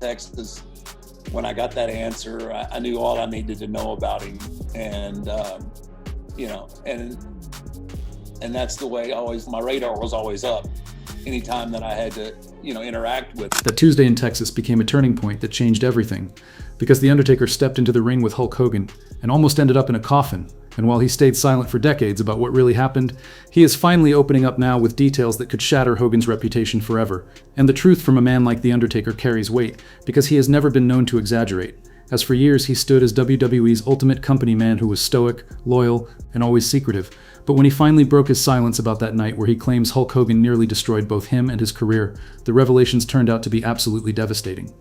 Texas, when I got that answer, I knew all I needed to know about him, and and that's the way. Always, my radar was always up. Anytime that I had to, interact with. That Tuesday in Texas became a turning point that changed everything, because The Undertaker stepped into the ring with Hulk Hogan and almost ended up in a coffin. And while he stayed silent for decades about what really happened, he is finally opening up now with details that could shatter Hogan's reputation forever. And the truth from a man like The Undertaker carries weight, because he has never been known to exaggerate. As for years he stood as WWE's ultimate company man who was stoic, loyal, and always secretive. But when he finally broke his silence about that night where he claims Hulk Hogan nearly destroyed both him and his career, the revelations turned out to be absolutely devastating.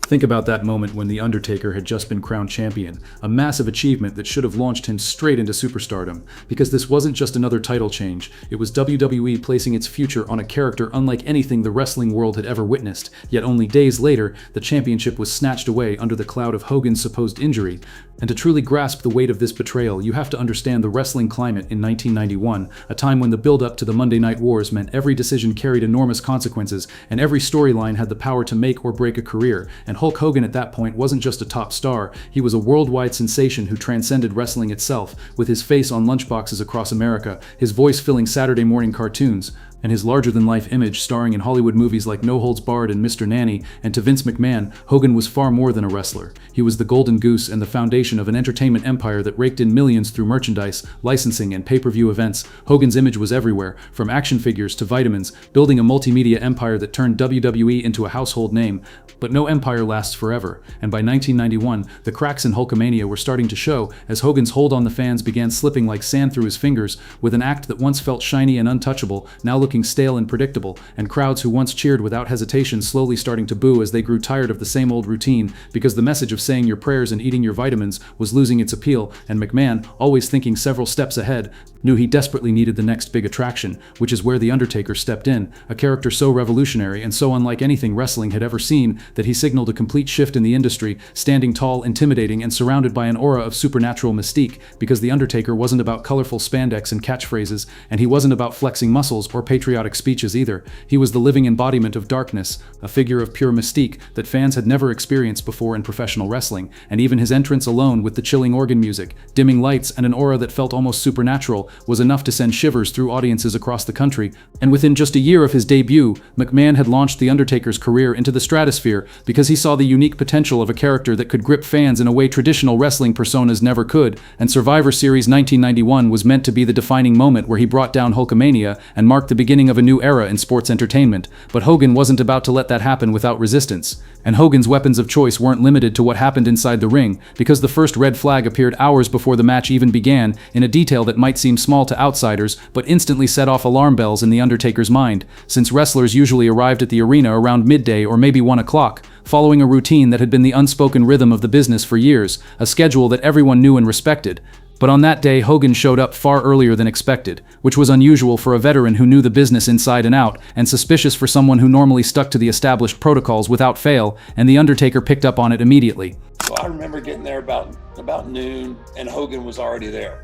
Think about that moment when The Undertaker had just been crowned champion, a massive achievement that should have launched him straight into superstardom, because this wasn't just another title change, it was WWE placing its future on a character unlike anything the wrestling world had ever witnessed, yet only days later, the championship was snatched away under the cloud of Hogan's supposed injury. And to truly grasp the weight of this betrayal, you have to understand the wrestling climate in 1991, a time when the build-up to the Monday Night Wars meant every decision carried enormous consequences, and every storyline had the power to make or break a career. And Hulk Hogan at that point wasn't just a top star, he was a worldwide sensation who transcended wrestling itself, with his face on lunchboxes across America, his voice filling Saturday morning cartoons, and his larger-than-life image starring in Hollywood movies like No Holds Barred and Mr. Nanny. And to Vince McMahon, Hogan was far more than a wrestler. He was the golden goose and the foundation of an entertainment empire that raked in millions through merchandise, licensing, and pay-per-view events. Hogan's image was everywhere, from action figures to vitamins, building a multimedia empire that turned WWE into a household name. But no empire lasts forever, and by 1991, the cracks in Hulkamania were starting to show as Hogan's hold on the fans began slipping like sand through his fingers, with an act that once felt shiny and untouchable, now looking stale and predictable, and crowds who once cheered without hesitation slowly starting to boo as they grew tired of the same old routine, because the message of saying your prayers and eating your vitamins was losing its appeal. And McMahon, always thinking several steps ahead, knew he desperately needed the next big attraction, which is where The Undertaker stepped in, a character so revolutionary and so unlike anything wrestling had ever seen that he signaled a complete shift in the industry, standing tall, intimidating, and surrounded by an aura of supernatural mystique, because The Undertaker wasn't about colorful spandex and catchphrases, and he wasn't about flexing muscles or patriotic speeches either. He was the living embodiment of darkness, a figure of pure mystique that fans had never experienced before in professional wrestling, and even his entrance alone with the chilling organ music, dimming lights, and an aura that felt almost supernatural was enough to send shivers through audiences across the country. And within just a year of his debut, McMahon had launched The Undertaker's career into the stratosphere because he saw the unique potential of a character that could grip fans in a way traditional wrestling personas never could, and Survivor Series 1991 was meant to be the defining moment where he brought down Hulkamania and marked the beginning of a new era in sports entertainment. But Hogan wasn't about to let that happen without resistance. And Hogan's weapons of choice weren't limited to what happened inside the ring, because the first red flag appeared hours before the match even began, in a detail that might seem small to outsiders, but instantly set off alarm bells in The Undertaker's mind, since wrestlers usually arrived at the arena around midday or maybe 1 o'clock, following a routine that had been the unspoken rhythm of the business for years, a schedule that everyone knew and respected. But on that day, Hogan showed up far earlier than expected, which was unusual for a veteran who knew the business inside and out, and suspicious for someone who normally stuck to the established protocols without fail, and The Undertaker picked up on it immediately. So I remember getting there about noon, and Hogan was already there.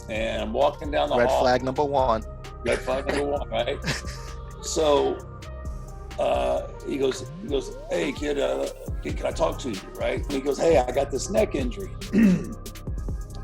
And I'm walking down the hall. Red flag number one. Red flag number one, right? So he goes, hey kid, can I talk to you, right? And he goes, hey, I got this neck injury.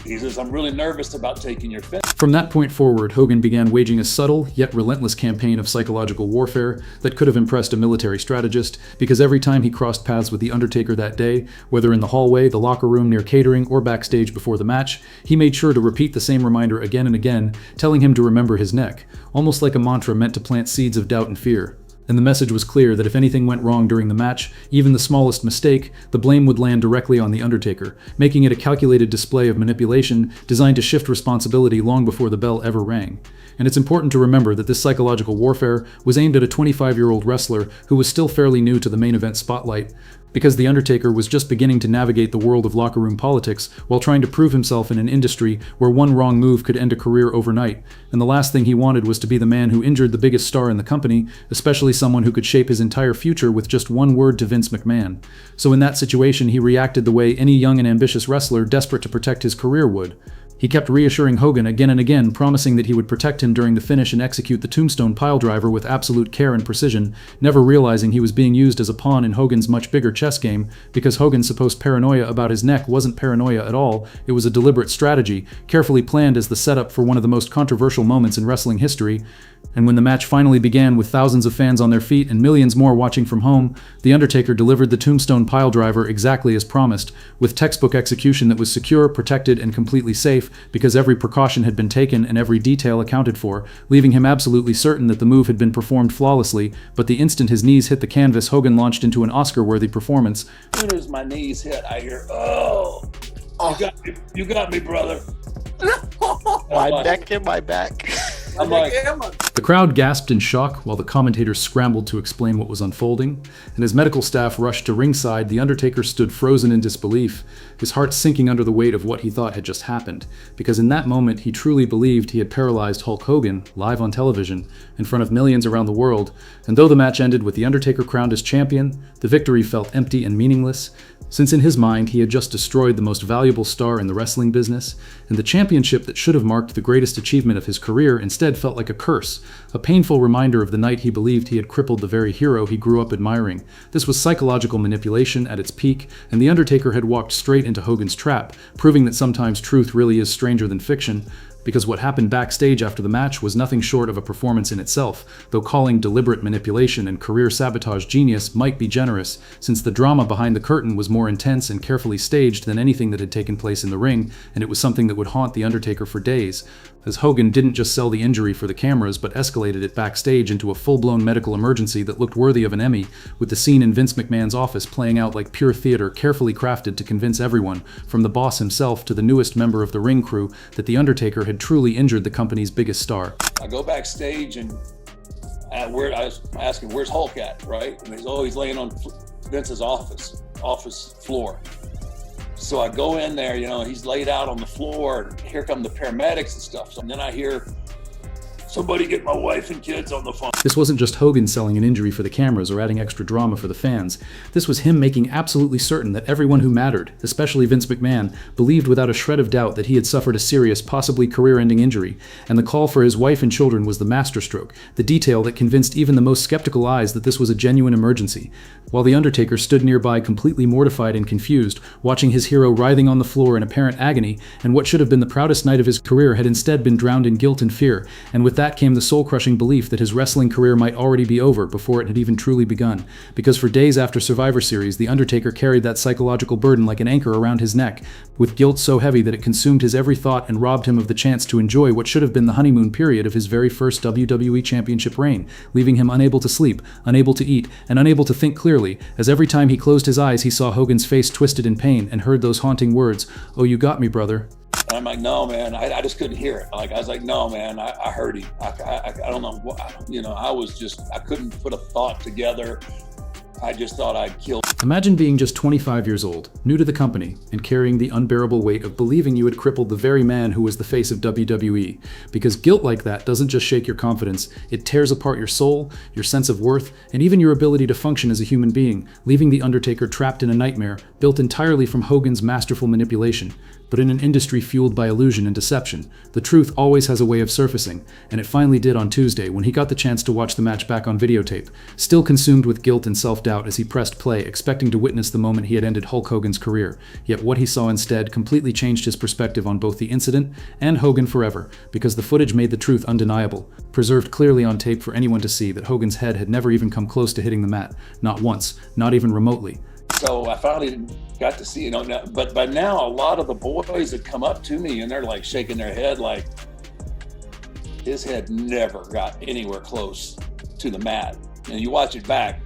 He says, I'm really nervous about taking your finish. From that point forward, Hogan began waging a subtle yet relentless campaign of psychological warfare that could have impressed a military strategist, because every time he crossed paths with The Undertaker that day, whether in the hallway, the locker room near catering, or backstage before the match, he made sure to repeat the same reminder again and again, telling him to remember his neck, almost like a mantra meant to plant seeds of doubt and fear. And the message was clear that if anything went wrong during the match, even the smallest mistake, the blame would land directly on The Undertaker, making it a calculated display of manipulation designed to shift responsibility long before the bell ever rang. And it's important to remember that this psychological warfare was aimed at a 25-year-old wrestler who was still fairly new to the main event spotlight, because The Undertaker was just beginning to navigate the world of locker room politics while trying to prove himself in an industry where one wrong move could end a career overnight, and the last thing he wanted was to be the man who injured the biggest star in the company, especially someone who could shape his entire future with just one word to Vince McMahon. So in that situation, he reacted the way any young and ambitious wrestler desperate to protect his career would. He kept reassuring Hogan again and again, promising that he would protect him during the finish and execute the tombstone piledriver with absolute care and precision, never realizing he was being used as a pawn in Hogan's much bigger chess game, because Hogan's supposed paranoia about his neck wasn't paranoia at all. It was a deliberate strategy, carefully planned as the setup for one of the most controversial moments in wrestling history. And when the match finally began, with thousands of fans on their feet and millions more watching from home, The Undertaker delivered the tombstone piledriver exactly as promised, with textbook execution that was secure, protected, and completely safe, because every precaution had been taken and every detail accounted for, leaving him absolutely certain that the move had been performed flawlessly. But the instant his knees hit the canvas, Hogan launched into an Oscar-worthy performance. As soon as my knees hit, I hear, "Oh, you got me, brother." My neck and my back. I'm like, The crowd gasped in shock while the commentators scrambled to explain what was unfolding, and as medical staff rushed to ringside, The Undertaker stood frozen in disbelief, his heart sinking under the weight of what he thought had just happened, because in that moment he truly believed he had paralyzed Hulk Hogan live on television in front of millions around the world. And though the match ended with The Undertaker crowned as champion, the victory felt empty and meaningless, since in his mind he had just destroyed the most valuable star in the wrestling business, and the championship that should have marked the greatest achievement of his career instead felt like a curse, a painful reminder of the night he believed he had crippled the very hero he grew up admiring. This was psychological manipulation at its peak, and The Undertaker had walked straight into Hogan's trap, proving that sometimes truth really is stranger than fiction. Because what happened backstage after the match was nothing short of a performance in itself, though calling deliberate manipulation and career sabotage genius might be generous, since the drama behind the curtain was more intense and carefully staged than anything that had taken place in the ring, and it was something that would haunt The Undertaker for days, as Hogan didn't just sell the injury for the cameras but escalated it backstage into a full-blown medical emergency that looked worthy of an Emmy, with the scene in Vince McMahon's office playing out like pure theater, carefully crafted to convince everyone, from the boss himself to the newest member of the ring crew, that The Undertaker had truly injured the company's biggest star. I go backstage and I was asking, "Where's Hulk at?" Right? And he's always laying on Vince's office floor. So I go in there, he's laid out on the floor, and here come the paramedics and stuff. So then I hear, "Somebody get my wife and kids on the phone." This wasn't just Hogan selling an injury for the cameras or adding extra drama for the fans. This was him making absolutely certain that everyone who mattered, especially Vince McMahon, believed without a shred of doubt that he had suffered a serious, possibly career-ending injury. And the call for his wife and children was the masterstroke, the detail that convinced even the most skeptical eyes that this was a genuine emergency. While The Undertaker stood nearby completely mortified and confused, watching his hero writhing on the floor in apparent agony, and what should have been the proudest night of his career had instead been drowned in guilt and fear, and with that came the soul-crushing belief that his wrestling career might already be over before it had even truly begun. Because for days after Survivor Series, The Undertaker carried that psychological burden like an anchor around his neck, with guilt so heavy that it consumed his every thought and robbed him of the chance to enjoy what should have been the honeymoon period of his very first WWE Championship reign, leaving him unable to sleep, unable to eat, and unable to think clearly, as every time he closed his eyes he saw Hogan's face twisted in pain and heard those haunting words, "Oh, you got me, brother." And I'm like, "No, man," I just couldn't hear it. I was like, "No, man, I heard him." I don't know what, I couldn't put a thought together. I just thought I'd killed. Imagine being just 25 years old, new to the company, and carrying the unbearable weight of believing you had crippled the very man who was the face of WWE. Because guilt like that doesn't just shake your confidence, it tears apart your soul, your sense of worth, and even your ability to function as a human being, leaving The Undertaker trapped in a nightmare built entirely from Hogan's masterful manipulation. But in an industry fueled by illusion and deception, the truth always has a way of surfacing, and it finally did on Tuesday when he got the chance to watch the match back on videotape, still consumed with guilt and self-doubt as he pressed play, expecting to witness the moment he had ended Hulk Hogan's career. Yet what he saw instead completely changed his perspective on both the incident and Hogan forever, because the footage made the truth undeniable, preserved clearly on tape for anyone to see that Hogan's head had never even come close to hitting the mat, not once, not even remotely. So I finally got to see, but by now a lot of the boys had come up to me and they're like shaking their head like his head never got anywhere close to the mat. And you watch it back,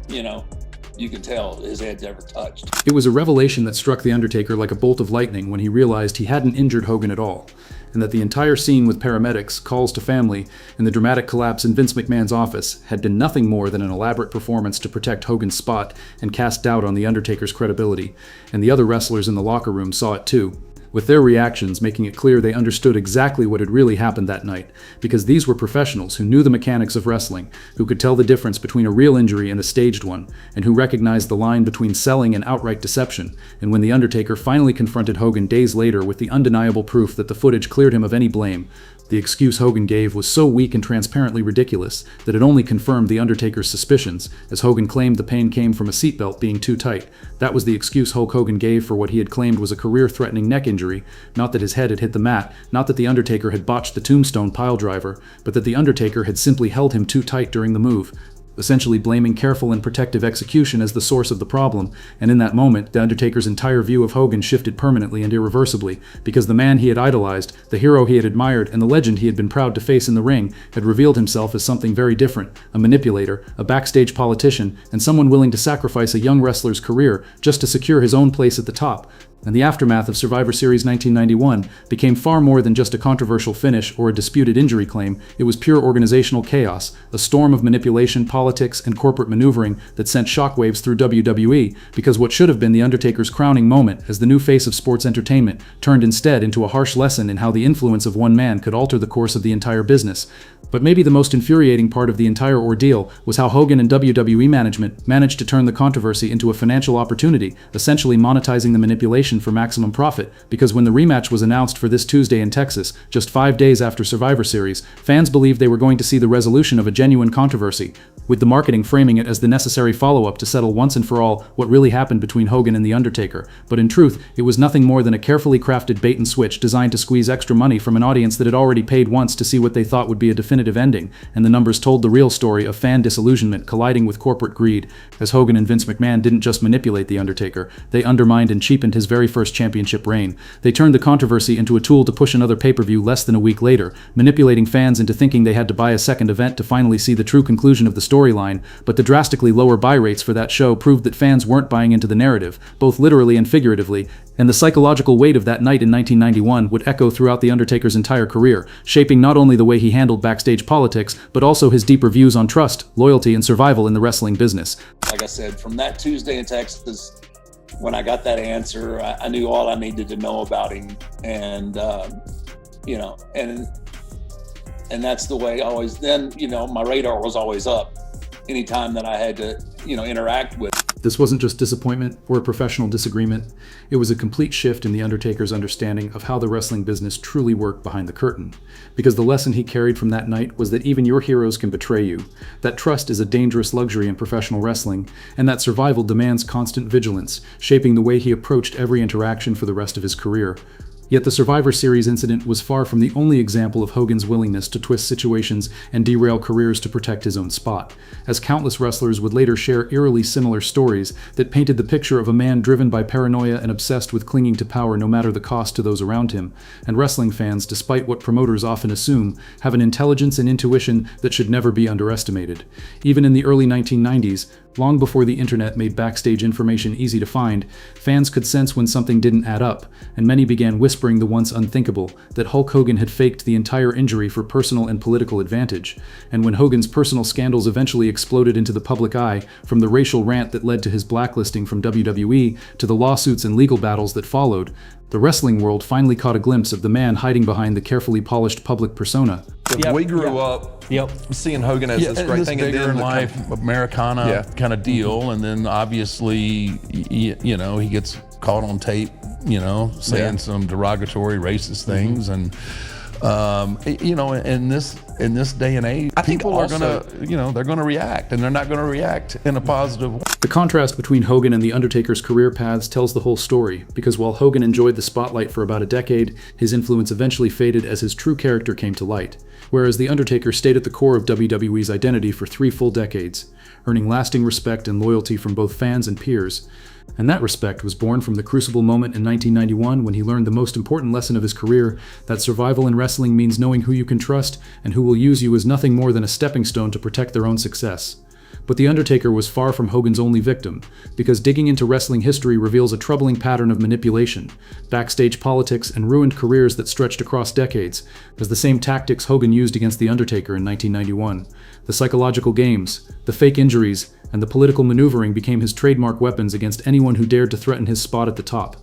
you can tell his head never touched. It was a revelation that struck The Undertaker like a bolt of lightning when he realized he hadn't injured Hogan at all, and that the entire scene with paramedics, calls to family, and the dramatic collapse in Vince McMahon's office had been nothing more than an elaborate performance to protect Hogan's spot and cast doubt on The Undertaker's credibility, and the other wrestlers in the locker room saw it too. with their reactions making it clear they understood exactly what had really happened that night, because these were professionals who knew the mechanics of wrestling, who could tell the difference between a real injury and a staged one, and who recognized the line between selling and outright deception. And when The Undertaker finally confronted Hogan days later with the undeniable proof that the footage cleared him of any blame, the excuse Hogan gave was so weak and transparently ridiculous that it only confirmed The Undertaker's suspicions, as Hogan claimed the pain came from a seatbelt being too tight. That was the excuse Hulk Hogan gave for what he had claimed was a career-threatening neck injury, not that his head had hit the mat, not that The Undertaker had botched the tombstone piledriver, but that The Undertaker had simply held him too tight during the move, essentially blaming careful and protective execution as the source of the problem. And in that moment, The Undertaker's entire view of Hogan shifted permanently and irreversibly, because the man he had idolized, the hero he had admired, and the legend he had been proud to face in the ring had revealed himself as something very different: a manipulator, a backstage politician, and someone willing to sacrifice a young wrestler's career just to secure his own place at the top. And the aftermath of Survivor Series 1991 became far more than just a controversial finish or a disputed injury claim. It was pure organizational chaos, a storm of manipulation, politics, and corporate maneuvering that sent shockwaves through WWE, because what should have been The Undertaker's crowning moment as the new face of sports entertainment turned instead into a harsh lesson in how the influence of one man could alter the course of the entire business. But maybe the most infuriating part of the entire ordeal was how Hogan and WWE management managed to turn the controversy into a financial opportunity, essentially monetizing the manipulation for maximum profit, because when the rematch was announced for this Tuesday in Texas, just 5 days after Survivor Series, fans believed they were going to see the resolution of a genuine controversy, with the marketing framing it as the necessary follow-up to settle once and for all what really happened between Hogan and The Undertaker. But in truth, it was nothing more than a carefully crafted bait and switch designed to squeeze extra money from an audience that had already paid once to see what they thought would be a definitive ending, and the numbers told the real story of fan disillusionment colliding with corporate greed, as Hogan and Vince McMahon didn't just manipulate The Undertaker, they undermined and cheapened his very first championship reign. They turned the controversy into a tool to push another pay-per-view less than a week later, manipulating fans into thinking they had to buy a second event to finally see the true conclusion of the storyline. But the drastically lower buy rates for that show proved that fans weren't buying into the narrative, both literally and figuratively, and the psychological weight of that night in 1991 would echo throughout The Undertaker's entire career, shaping not only the way he handled backstage politics, but also his deeper views on trust, loyalty, and survival in the wrestling business. Like I said, from that Tuesday in Texas, when I got that answer, I knew all I needed to know about him, and and that's the way I always. Then my radar was always up anytime that I had to interact with. This wasn't just disappointment or a professional disagreement. It was a complete shift in The Undertaker's understanding of how the wrestling business truly worked behind the curtain. Because the lesson he carried from that night was that even your heroes can betray you, that trust is a dangerous luxury in professional wrestling, and that survival demands constant vigilance, shaping the way he approached every interaction for the rest of his career. Yet the Survivor Series incident was far from the only example of Hogan's willingness to twist situations and derail careers to protect his own spot, as countless wrestlers would later share eerily similar stories that painted the picture of a man driven by paranoia and obsessed with clinging to power no matter the cost to those around him. And wrestling fans, despite what promoters often assume, have an intelligence and intuition that should never be underestimated. Even in the early 1990s, long before the internet made backstage information easy to find, fans could sense when something didn't add up, and many began whispering the once unthinkable, that Hulk Hogan had faked the entire injury for personal and political advantage. And when Hogan's personal scandals eventually exploded into the public eye, from the racial rant that led to his blacklisting from WWE to the lawsuits and legal battles that followed, the wrestling world finally caught a glimpse of the man hiding behind the carefully polished public persona. We grew up seeing Hogan as this great thing, bigger in life Americana kind of deal, and then obviously he gets caught on tape, saying some derogatory racist things, and in this day and age, people are they're gonna react, and they're not gonna react in a positive way. The contrast between Hogan and The Undertaker's career paths tells the whole story, because while Hogan enjoyed the spotlight for about a decade, his influence eventually faded as his true character came to light, whereas The Undertaker stayed at the core of WWE's identity for 3 full decades, earning lasting respect and loyalty from both fans and peers. And that respect was born from the crucible moment in 1991 when he learned the most important lesson of his career, that survival in wrestling means knowing who you can trust and who will use you as nothing more than a stepping stone to protect their own success. But The Undertaker was far from Hogan's only victim, because digging into wrestling history reveals a troubling pattern of manipulation, backstage politics, and ruined careers that stretched across decades, as the same tactics Hogan used against The Undertaker in 1991. The psychological games, the fake injuries, and the political maneuvering became his trademark weapons against anyone who dared to threaten his spot at the top.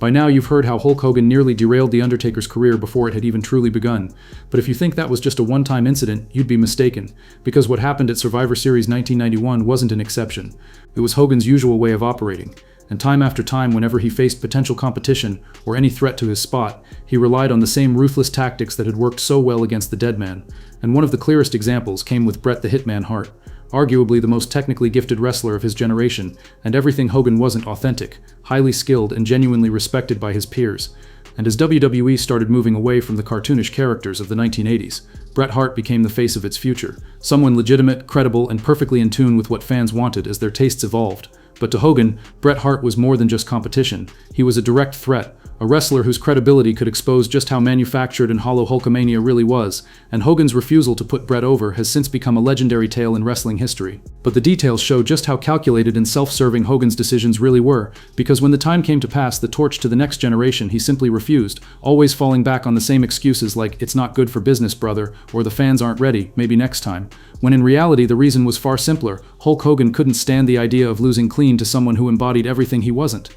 By now you've heard how Hulk Hogan nearly derailed The Undertaker's career before it had even truly begun. But if you think that was just a one-time incident, you'd be mistaken, because what happened at Survivor Series 1991 wasn't an exception. It was Hogan's usual way of operating. And time after time, whenever he faced potential competition or any threat to his spot, he relied on the same ruthless tactics that had worked so well against the dead man. And one of the clearest examples came with Bret the Hitman Hart, arguably the most technically gifted wrestler of his generation, and everything Hogan wasn't authentic, highly skilled, and genuinely respected by his peers. And as WWE started moving away from the cartoonish characters of the 1980s, Bret Hart became the face of its future, someone legitimate, credible, and perfectly in tune with what fans wanted as their tastes evolved. But to Hogan, Bret Hart was more than just competition. He was a direct threat, a wrestler whose credibility could expose just how manufactured and hollow Hulkamania really was, and Hogan's refusal to put Bret over has since become a legendary tale in wrestling history. But the details show just how calculated and self-serving Hogan's decisions really were, because when the time came to pass the torch to the next generation, he simply refused, always falling back on the same excuses like, "It's not good for business, brother," or "The fans aren't ready, maybe next time." When in reality the reason was far simpler. Hulk Hogan couldn't stand the idea of losing clean to someone who embodied everything he wasn't.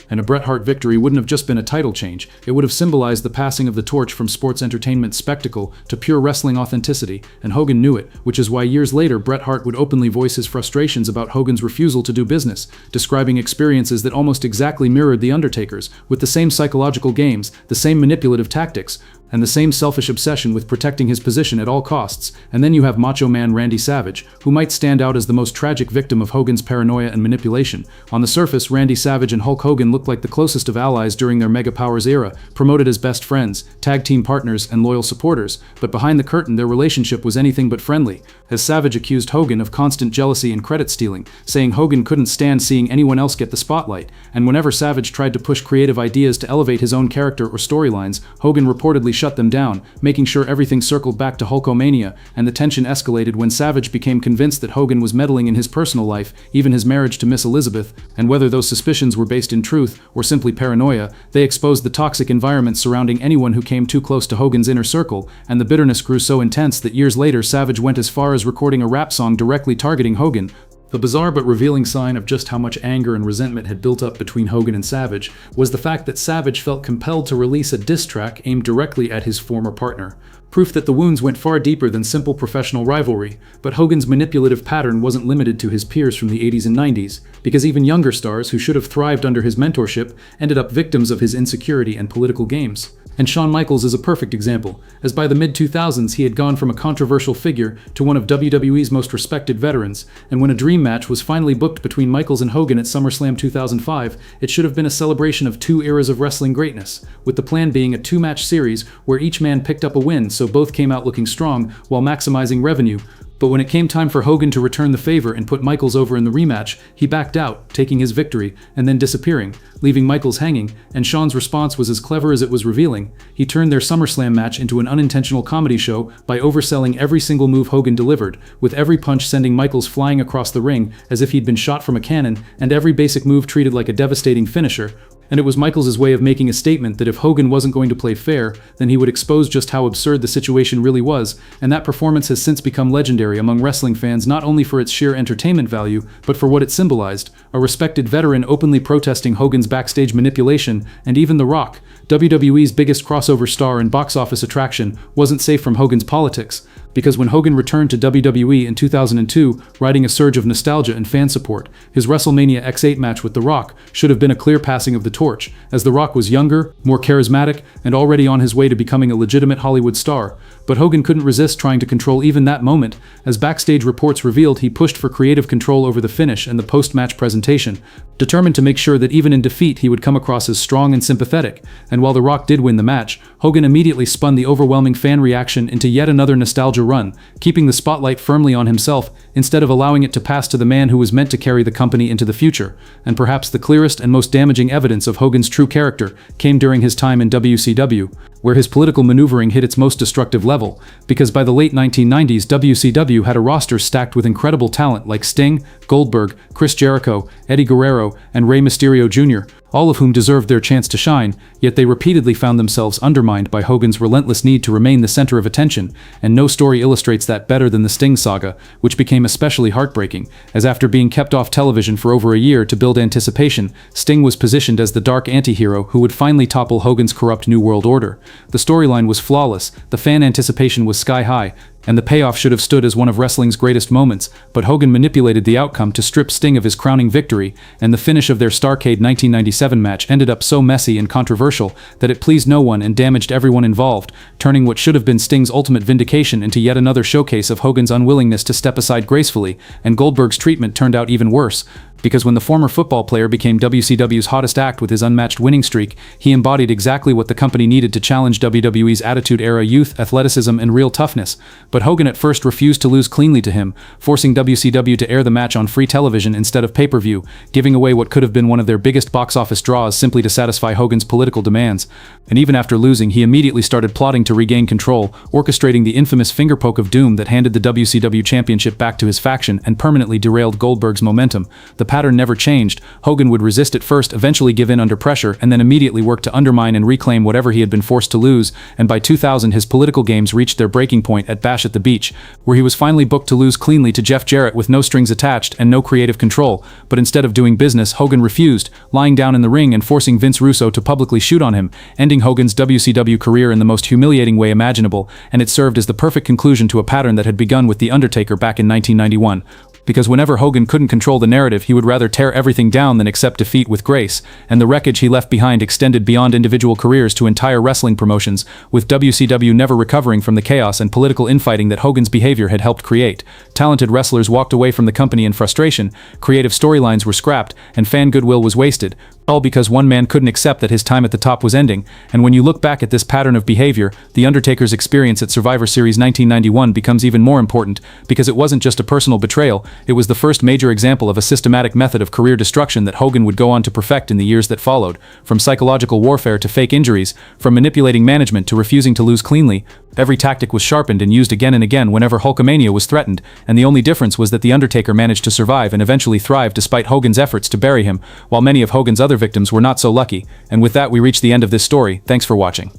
And a Bret Hart victory wouldn't have just been a title change, it would have symbolized the passing of the torch from sports entertainment spectacle to pure wrestling authenticity, and Hogan knew it, which is why years later Bret Hart would openly voice his frustrations about Hogan's refusal to do business, describing experiences that almost exactly mirrored The Undertaker's, with the same psychological games, the same manipulative tactics, and the same selfish obsession with protecting his position at all costs. And then you have Macho Man Randy Savage, who might stand out as the most tragic victim of Hogan's paranoia and manipulation. On the surface, Randy Savage and Hulk Hogan looked like the closest of allies during their Mega Powers era, promoted as best friends, tag team partners, and loyal supporters, but behind the curtain their relationship was anything but friendly, as Savage accused Hogan of constant jealousy and credit stealing, saying Hogan couldn't stand seeing anyone else get the spotlight, and whenever Savage tried to push creative ideas to elevate his own character or storylines, Hogan reportedly shut them down, making sure everything circled back to Hulkamania, and the tension escalated when Savage became convinced that Hogan was meddling in his personal life, even his marriage to Miss Elizabeth, and whether those suspicions were based in truth or simply paranoia, they exposed the toxic environment surrounding anyone who came too close to Hogan's inner circle, and the bitterness grew so intense that years later Savage went as far as recording a rap song directly targeting Hogan. The bizarre but revealing sign of just how much anger and resentment had built up between Hogan and Savage was the fact that Savage felt compelled to release a diss track aimed directly at his former partner. Proof that the wounds went far deeper than simple professional rivalry, but Hogan's manipulative pattern wasn't limited to his peers from the 80s and 90s, because even younger stars who should have thrived under his mentorship ended up victims of his insecurity and political games. And Shawn Michaels is a perfect example, as by the mid-2000s he had gone from a controversial figure to one of WWE's most respected veterans, and when a dream match was finally booked between Michaels and Hogan at SummerSlam 2005, it should have been a celebration of two eras of wrestling greatness, with the plan being a two-match series where each man picked up a win so both came out looking strong while maximizing revenue. But when it came time for Hogan to return the favor and put Michaels over in the rematch, he backed out, taking his victory, and then disappearing, leaving Michaels hanging, and Shawn's response was as clever as it was revealing. He turned their SummerSlam match into an unintentional comedy show by overselling every single move Hogan delivered, with every punch sending Michaels flying across the ring as if he'd been shot from a cannon, and every basic move treated like a devastating finisher. And it was Michaels' way of making a statement that if Hogan wasn't going to play fair, then he would expose just how absurd the situation really was, and that performance has since become legendary among wrestling fans not only for its sheer entertainment value, but for what it symbolized, a respected veteran openly protesting Hogan's backstage manipulation, and even The Rock, WWE's biggest crossover star and box office attraction, wasn't safe from Hogan's politics. Because when Hogan returned to WWE in 2002, riding a surge of nostalgia and fan support, his WrestleMania X8 match with The Rock should have been a clear passing of the torch, as The Rock was younger, more charismatic, and already on his way to becoming a legitimate Hollywood star. But Hogan couldn't resist trying to control even that moment. As backstage reports revealed, he pushed for creative control over the finish and the post-match presentation, determined to make sure that even in defeat he would come across as strong and sympathetic. And while The Rock did win the match, Hogan immediately spun the overwhelming fan reaction into yet another nostalgia run, keeping the spotlight firmly on himself instead of allowing it to pass to the man who was meant to carry the company into the future. And perhaps the clearest and most damaging evidence of Hogan's true character came during his time in WCW, where his political maneuvering hit its most destructive level, because by the late 1990s WCW had a roster stacked with incredible talent like Sting, Goldberg, Chris Jericho, Eddie Guerrero, and Rey Mysterio Jr., all of whom deserved their chance to shine, yet they repeatedly found themselves undermined by Hogan's relentless need to remain the center of attention, and no story illustrates that better than the Sting saga, which became especially heartbreaking, as after being kept off television for over a year to build anticipation, Sting was positioned as the dark anti-hero who would finally topple Hogan's corrupt New World Order. The storyline was flawless, the fan anticipation was sky high, and the payoff should have stood as one of wrestling's greatest moments, but Hogan manipulated the outcome to strip Sting of his crowning victory, and the finish of their Starrcade 1997 match ended up so messy and controversial that it pleased no one and damaged everyone involved, turning what should have been Sting's ultimate vindication into yet another showcase of Hogan's unwillingness to step aside gracefully, and Goldberg's treatment turned out even worse. Because when the former football player became WCW's hottest act with his unmatched winning streak, he embodied exactly what the company needed to challenge WWE's Attitude Era youth, athleticism, and real toughness. But Hogan at first refused to lose cleanly to him, forcing WCW to air the match on free television instead of pay-per-view, giving away what could have been one of their biggest box office draws simply to satisfy Hogan's political demands. And even after losing, he immediately started plotting to regain control, orchestrating the infamous finger poke of doom that handed the WCW championship back to his faction and permanently derailed Goldberg's momentum. The pattern never changed. Hogan would resist at first, eventually give in under pressure, and then immediately work to undermine and reclaim whatever he had been forced to lose, and by 2000 his political games reached their breaking point at Bash at the Beach, where he was finally booked to lose cleanly to Jeff Jarrett with no strings attached and no creative control. But instead of doing business, Hogan refused, lying down in the ring and forcing Vince Russo to publicly shoot on him, ending Hogan's WCW career in the most humiliating way imaginable, and it served as the perfect conclusion to a pattern that had begun with The Undertaker back in 1991. Because whenever Hogan couldn't control the narrative, he would rather tear everything down than accept defeat with grace, and the wreckage he left behind extended beyond individual careers to entire wrestling promotions, with WCW never recovering from the chaos and political infighting that Hogan's behavior had helped create. Talented wrestlers walked away from the company in frustration, creative storylines were scrapped, and fan goodwill was wasted, all because one man couldn't accept that his time at the top was ending. And when you look back at this pattern of behavior, The Undertaker's experience at Survivor Series 1991 becomes even more important, because it wasn't just a personal betrayal, it was the first major example of a systematic method of career destruction that Hogan would go on to perfect in the years that followed. From psychological warfare to fake injuries, from manipulating management to refusing to lose cleanly, every tactic was sharpened and used again and again whenever Hulkamania was threatened, and the only difference was that The Undertaker managed to survive and eventually thrive despite Hogan's efforts to bury him, while many of Hogan's other victims were not so lucky. And with that, we reach the end of this story. Thanks for watching.